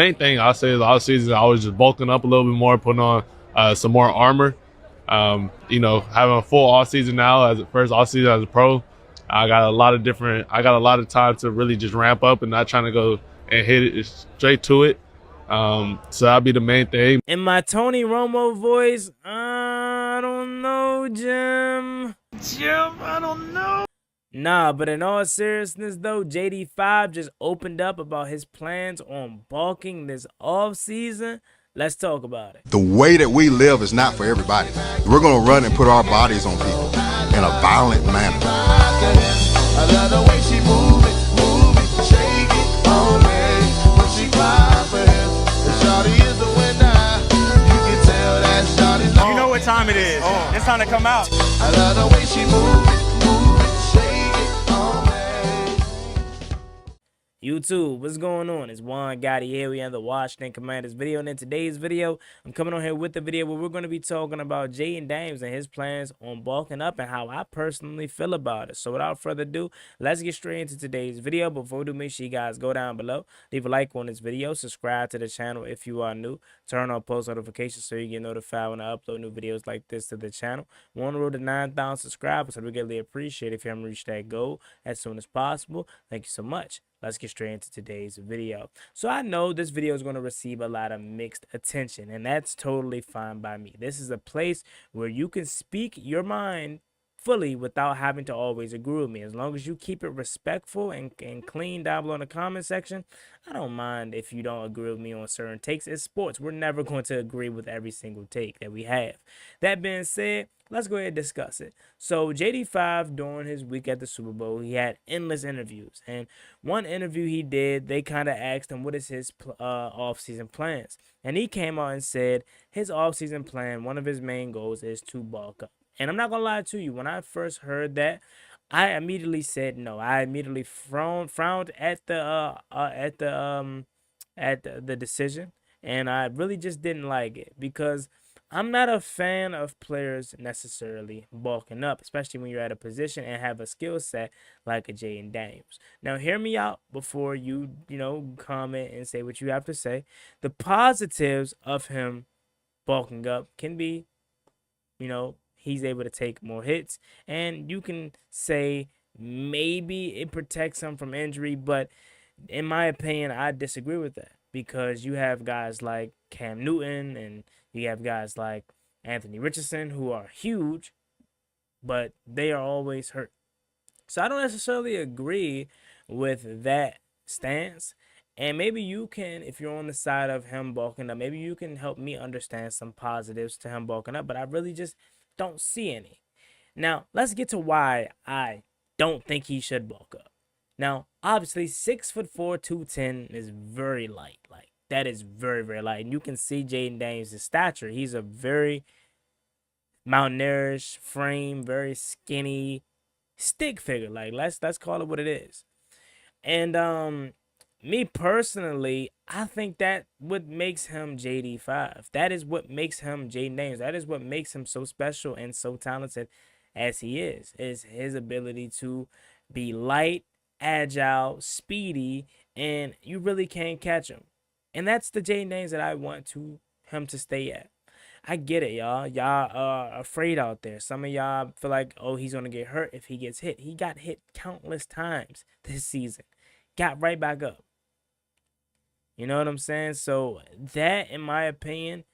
Main thing I'll say is all season I was just bulking up a little bit more, putting on some more armor. Having a full off season now as a first off season as a pro, I got a lot of time to really just ramp up and not trying to go and hit it straight to it. So that'll be the main thing. In my Tony Romo voice, I don't know, Jim. I don't know. Nah, but in all seriousness though, JD5 just opened up about his plans on bulking this offseason. Let's talk about it. The way that we live is not for everybody. We're going to run and put our bodies on people in a violent manner. I love the way she move it, shake it on me. When she cry for him, the shawty is the winner. You can tell that shawty's on. You know what time it is. It's time to come out. I love the way she move it, shake it on me. YouTube, what's going on? It's Juan Gotti here. We have the Washington Commanders video, and in today's video, I'm coming on here with the video where we're going to be talking about Jayden and his plans on bulking up and how I personally feel about it. So without further ado, let's get straight into today's video. Before we do, make sure you guys go down below, leave a like on this video, subscribe to the channel if you are new, turn on post notifications so you get notified when I upload new videos like this to the channel. We're on the road to 9,000 subscribers, so we greatly appreciate it if you haven't reached that goal as soon as possible. Thank you so much. Let's get straight into today's video. So I know this video is going to receive a lot of mixed attention, and that's totally fine by me. This is a place where you can speak your mind fully without having to always agree with me. As long as you keep it respectful and clean down below in the comment section, I don't mind if you don't agree with me on certain takes. It's sports. We're never going to agree with every single take that we have. That being said, let's go ahead and discuss it. So JD5, during his week at the Super Bowl, he had endless interviews. And one interview he did, they kind of asked him what is his offseason plans. And he came out and said his offseason plan, one of his main goals is to bulk up. And I'm not going to lie to you, when I first heard that, I immediately said no. I immediately frowned at the decision, and I really just didn't like it because I'm not a fan of players necessarily bulking up, especially when you're at a position and have a skill set like a Jayden. Now, hear me out before you comment and say what you have to say. The positives of him bulking up can be, he's able to take more hits, and you can say maybe it protects him from injury, but in my opinion, I disagree with that because you have guys like Cam Newton and you have guys like Anthony Richardson who are huge, but they are always hurt. So I don't necessarily agree with that stance. And maybe you can, if you're on the side of him bulking up, maybe you can help me understand some positives to him bulking up, but I really just don't see any. Now, let's get to why I don't think he should bulk up. Now, obviously, 6'4", 210 is very light. Like, that is very, very light. And you can see Jayden stature. He's a very mountaineerish frame, very skinny stick figure. Like, let's call it what it is. And me personally, I think that what makes him JD5. That is what makes him Jayden. That is what makes him so special and so talented as he is his ability to be light, agile, speedy, and you really can't catch him. And that's the Jayden that I want him to stay at. I get it, y'all. Y'all are afraid out there. Some of y'all feel like, oh, he's going to get hurt if he gets hit. He got hit countless times this season. Got right back up. You know what I'm saying? So that, in my opinion,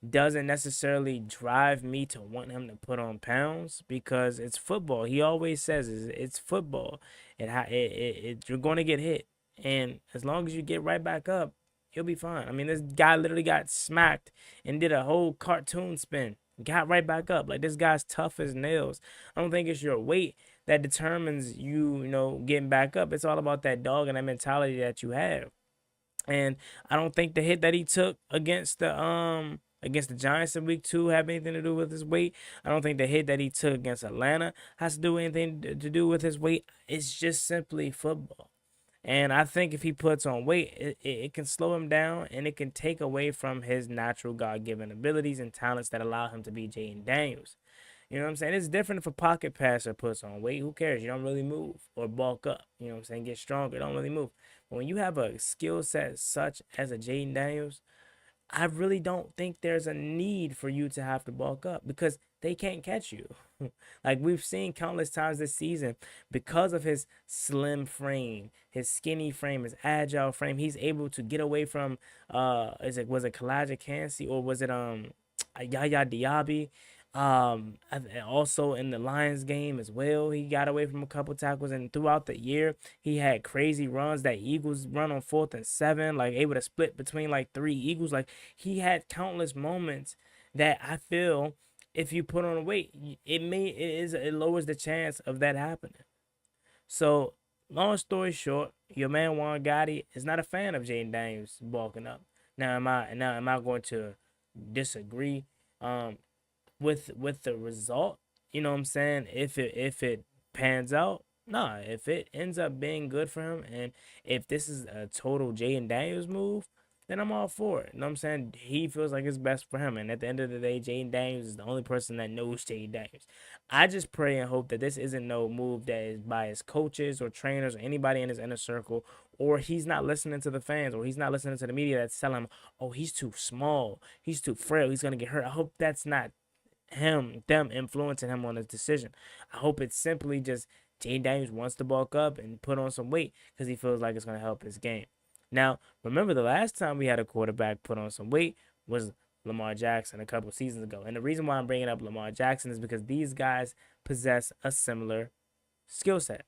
doesn't necessarily drive me to want him to put on pounds because it's football. He always says it's football. You're going to get hit. And as long as you get right back up, he'll be fine. I mean, this guy literally got smacked and did a whole cartoon spin. Got right back up. Like, this guy's tough as nails. I don't think it's your weight that determines you getting back up. It's all about that dog and that mentality that you have. And I don't think the hit that he took against the Giants in week 2 have anything to do with his weight. I don't think the hit that he took against Atlanta has to do anything to do with his weight. It's just simply football. And I think if he puts on weight, it can slow him down and it can take away from his natural God-given abilities and talents that allow him to be Jayden. You know what I'm saying? It's different if a pocket passer puts on weight. Who cares? You don't really move or bulk up. You know what I'm saying? Get stronger. Don't really move. But when you have a skill set such as a Jayden Daniels, I really don't think there's a need for you to have to bulk up because they can't catch you. Like we've seen countless times this season, because of his slim frame, his skinny frame, his agile frame, he's able to get away from was it Kalijah Kancey or was it Yaya Diaby? Also in the Lions game as well, he got away from a couple tackles, and throughout the year, he had crazy runs. That Eagles run on 4th and 7, like able to split between like 3 Eagles. Like he had countless moments that I feel if you put on weight, it lowers the chance of that happening. So long story short, your man Juan Gotti is not a fan of Jayden Daniels bulking up. Now am I going to disagree? With the result, you know what I'm saying? If it pans out, nah. If it ends up being good for him, and if this is a total Jayden Daniels move, then I'm all for it. You know what I'm saying? He feels like it's best for him, and at the end of the day, Jayden Daniels is the only person that knows Jayden Daniels. I just pray and hope that this isn't no move that is by his coaches or trainers or anybody in his inner circle, or he's not listening to the fans, or he's not listening to the media that's telling him, oh, he's too small, he's too frail, he's gonna get hurt. I hope that's not them influencing him on his decision. I hope it's simply just Jayden Daniels wants to bulk up and put on some weight because he feels like it's going to help his game. Now, remember the last time we had a quarterback put on some weight was Lamar Jackson a couple seasons ago. And the reason why I'm bringing up Lamar Jackson is because these guys possess a similar skill set.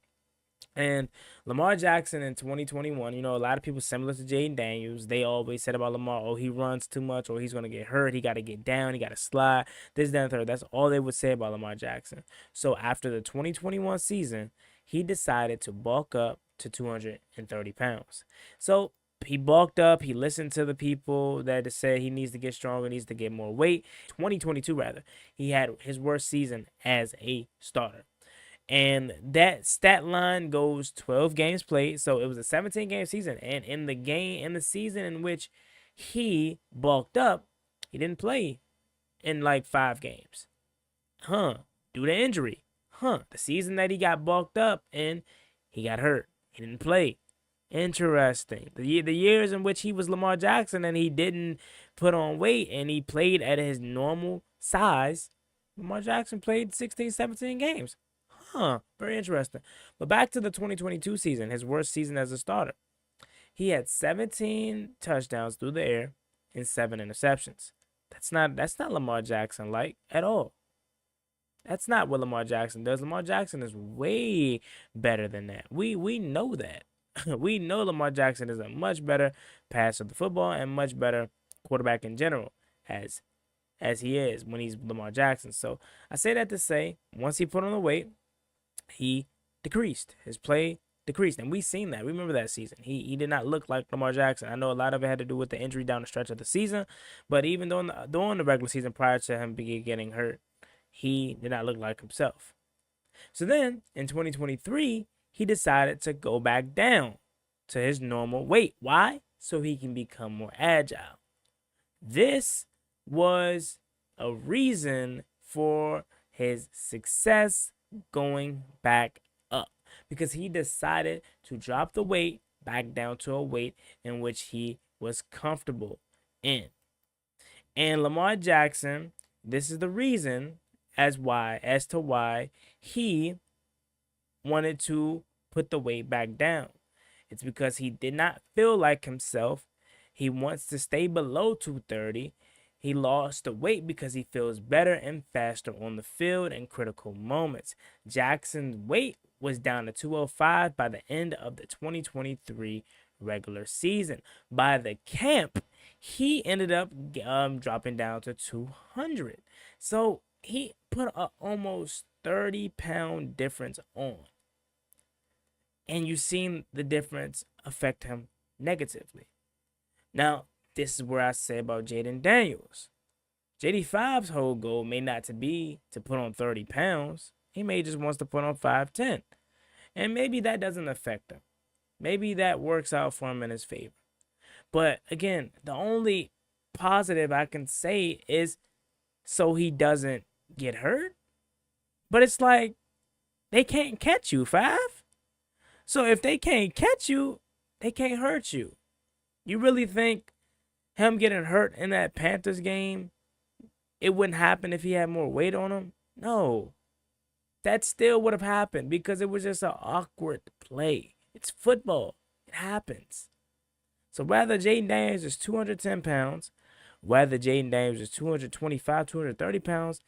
And Lamar Jackson in 2021, a lot of people similar to Jayden Daniels, they always said about Lamar, oh, he runs too much, or he's going to get hurt, he got to get down, he got to slide, this, that, and third. That's all they would say about Lamar Jackson. So after the 2021 season, he decided to bulk up to 230 pounds. So he bulked up, he listened to the people that said he needs to get stronger, needs to get more weight. 2022, rather, he had his worst season as a starter. And that stat line goes 12 games played. So it was a 17-game season. And in the season in which he bulked up, he didn't play in like 5 games. Due to injury. The season that he got bulked up in, he got hurt. He didn't play. Interesting. The years in which he was Lamar Jackson and he didn't put on weight and he played at his normal size, Lamar Jackson played 16, 17 games. Very interesting. But back to the 2022 season, his worst season as a starter. He had 17 touchdowns through the air and 7 interceptions. That's not Lamar Jackson like at all. That's not what Lamar Jackson does. Lamar Jackson is way better than that. We know that. We know Lamar Jackson is a much better passer of the football and much better quarterback in general as he is when he's Lamar Jackson. So I say that to say, once he put on the weight, he decreased. His play decreased. And we seen that. Remember that season. He did not look like Lamar Jackson. I know a lot of it had to do with the injury down the stretch of the season. But even during the regular season prior to him getting hurt, he did not look like himself. So then, in 2023, he decided to go back down to his normal weight. Why? So he can become more agile. This was a reason for his success going back up, because he decided to drop the weight back down to a weight in which he was comfortable in. And Lamar Jackson, this is the reason as to why he wanted to put the weight back down. It's because he did not feel like himself. He wants to stay below 230. He lost the weight because he feels better and faster on the field in critical moments. Jackson's weight was down to 205 by the end of the 2023 regular season. By the camp, he ended up dropping down to 200. So he put an almost 30-pound difference on. And you've seen the difference affect him negatively. Now, this is where I say about Jayden Daniels. JD5's whole goal may not to be to put on 30 pounds. He may just wants to put on 5'10". And maybe that doesn't affect him. Maybe that works out for him in his favor. But again, the only positive I can say is so he doesn't get hurt. But it's like they can't catch you, Five. So if they can't catch you, they can't hurt you. You really think him getting hurt in that Panthers game, it wouldn't happen if he had more weight on him? No. That still would have happened because it was just an awkward play. It's football. It happens. So whether Jayden Daniels is 210 pounds, whether Jayden Daniels is 225, 230 pounds,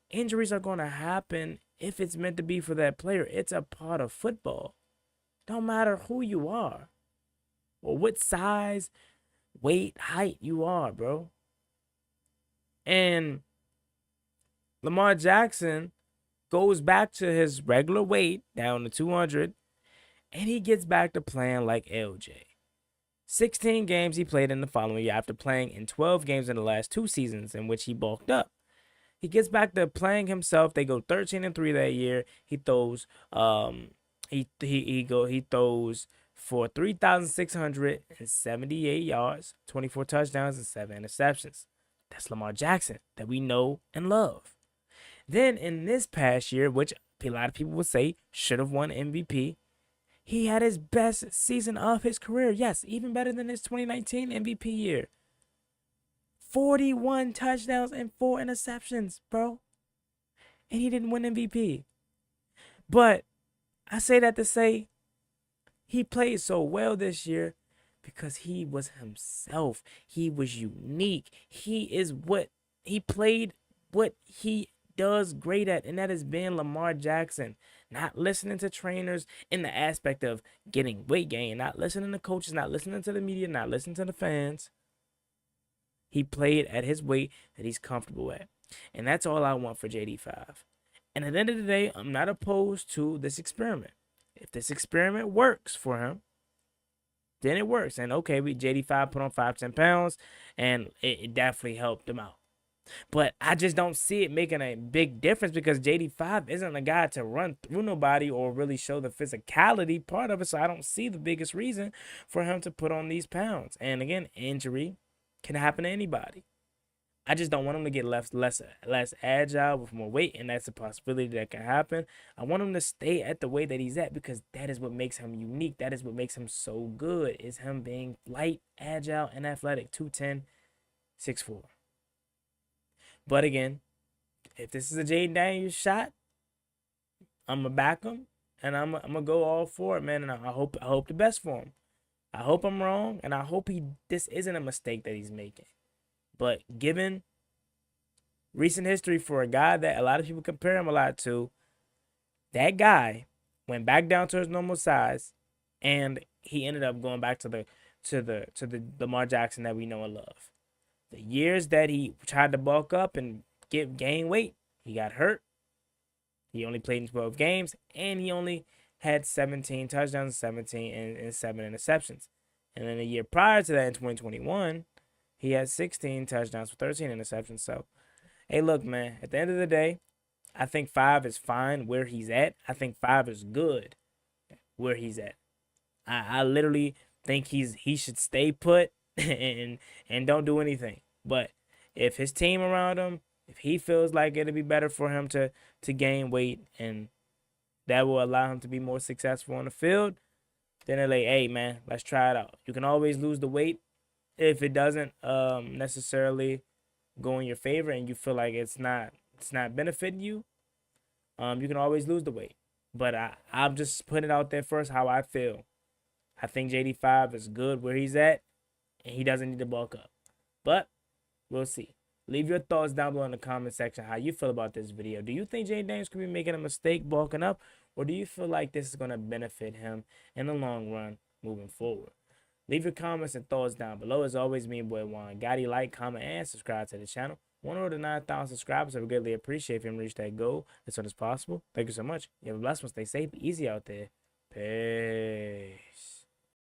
injuries are going to happen if it's meant to be for that player. It's a part of football. Don't matter who you are or what size, weight, height you are, bro. And Lamar Jackson goes back to his regular weight, down to 200, and he gets back to playing like LJ. 16 games he played in the following year after playing in 12 games in the last 2 seasons in which he bulked up. He gets back to playing himself. They go 13-3 that year. He throws he throws for 3,678 yards, 24 touchdowns, and 7 interceptions. That's Lamar Jackson that we know and love. Then in this past year, which a lot of people would say should have won MVP, he had his best season of his career. Yes, even better than his 2019 MVP year. 41 touchdowns and 4 interceptions, bro. And he didn't win MVP. But I say that to say he played so well this year because he was himself. He was unique. He played what he does great at, and that is being Lamar Jackson. Not listening to trainers in the aspect of getting weight gain, not listening to coaches, not listening to the media, not listening to the fans. He played at his weight that he's comfortable at. And that's all I want for JD5. And at the end of the day, I'm not opposed to this experiment. If this experiment works for him, then it works. And okay, JD5 put on 5-10 pounds, and it definitely helped him out. But I just don't see it making a big difference because JD5 isn't a guy to run through nobody or really show the physicality part of it. So I don't see the biggest reason for him to put on these pounds. And again, injury can happen to anybody. I just don't want him to get less agile with more weight, and that's a possibility that can happen. I want him to stay at the weight that he's at because that is what makes him unique. That is what makes him so good, is him being light, agile, and athletic. 210, 6'4". But again, if this is a Jayden Daniels shot, I'm going to back him, and I'm going to go all for it, man, and I hope the best for him. I hope I'm wrong, and I hope this isn't a mistake that he's making. But given recent history for a guy that a lot of people compare him a lot to, that guy went back down to his normal size, and he ended up going back to the Lamar Jackson that we know and love. The years that he tried to bulk up and gain weight, he got hurt. He only played in 12 games, and he only had 17 touchdowns, 17 and 7 interceptions. And then the year prior to that, in 2021, he had 16 touchdowns for 13 interceptions. So, hey, look, man, at the end of the day, I think 5 is fine where he's at. I think 5 is good where he's at. I literally think he should stay put and don't do anything. But if his team around him, if he feels like it'll be better for him to gain weight and that will allow him to be more successful on the field, then they're like, hey, man, let's try it out. You can always lose the weight if it doesn't necessarily go in your favor and you feel like it's not benefiting you. You can always lose the weight. But I'm just putting it out there first how I feel. I think JD5 is good where he's at, and he doesn't need to bulk up. But we'll see. Leave your thoughts down below in the comment section how you feel about this video. Do you think Jayden Daniels could be making a mistake bulking up, or do you feel like this is going to benefit him in the long run moving forward? Leave your comments and thoughts down below. As always, me and boy Juan Gotti, like, comment, and subscribe to the channel. 1 to 9,000 subscribers. I would greatly appreciate if you reach that goal as soon as possible. Thank you so much. You have a blessed one. Stay safe. Be easy out there. Peace.